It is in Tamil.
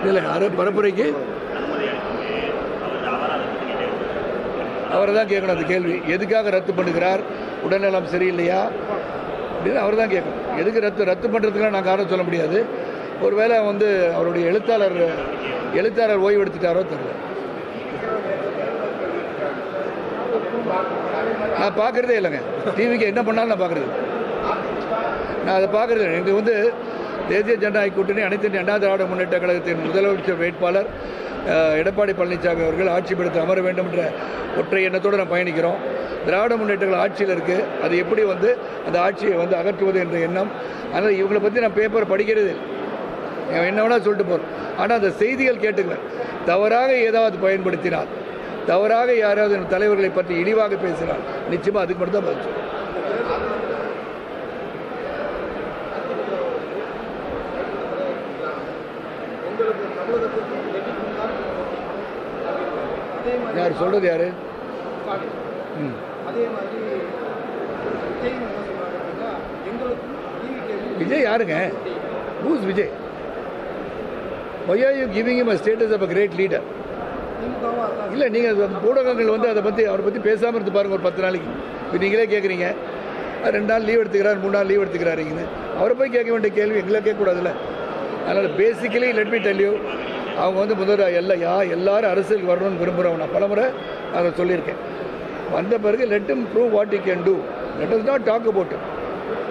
இல்லை பரப்புரைக்கு அவரை தான் கேட்கணும் அந்த கேள்வி. எதுக்காக ரத்து பண்ணுகிறார்? உடல்நலம் சரியில்லையா அப்படின்னு அவர் தான் கேட்கணும். எதுக்கு ரத்து பண்ணுறதுக்குலாம் நான் காரணம் சொல்ல முடியாது. ஒருவேளை அவருடைய எழுத்தாளர் ஓய்வு எடுத்துட்டாரோ தெரியல. நான் பார்க்குறதே இல்லைங்க. டிவிக்கு என்ன பண்ணாலும் நான் பார்க்குறது, நான் அதை பார்க்குறது இல்லை. எனக்கு தேசிய ஜனநாயக கூட்டணி அனைத்து இந்திய அண்ணா திராவிட முன்னேற்ற கழகத்தின் முதலமைச்சர் வேட்பாளர் எடப்பாடி பழனிசாமி அவர்கள் ஆட்சி பீடத்தில் அமர வேண்டும் என்ற ஒற்றை எண்ணத்தோடு நான் பயணிக்கிறோம். திராவிட முன்னேற்றங்கள் ஆட்சியில் இருக்குது. அது எப்படி அந்த ஆட்சியை அகற்றுவது என்ற எண்ணம். அதனால் இவங்களை பற்றி நான் பேப்பர் படிக்கிறது என்ன வேணால் சொல்லிட்டு போகிறோம். ஆனால் அந்த செய்திகள் கேட்டுக்குவேன். தவறாக ஏதாவது பயன்படுத்தினால், தவறாக யாராவது தலைவர்களை பற்றி இழிவாக பேசினால் நிச்சயமாக அதுக்கு மட்டும் தான் பதில். யார் சொல்றது? யாரு? விஜய் யாருங்க? Who's Vijay? Why are you giving him a status of a great leader? இல்லை, நீங்கள் ஊடகங்கள் அதை பற்றி அவரை பற்றி பேசாமல் இருந்து பாருங்கள் ஒரு 10 நாளைக்கு. இப்போ நீங்களே கேட்குறீங்க 2 நாள் லீவ் எடுத்துக்கிறார், 3 நாள் லீவ் எடுத்துக்கிறாருங்கன்னு. அவரை போய் கேட்க வேண்டிய கேள்வி எங்களை கேட்கக்கூடாதுல்ல. அதனால் basically let me tell you, அவங்க முதல்ல எல்லாரும் அரசியலுக்கு வரணும்னு விரும்புகிறவங்க. நான் பலமுறை அதை சொல்லியிருக்கேன். வந்த பிறகு let him prove what he can do. Let us not talk about it.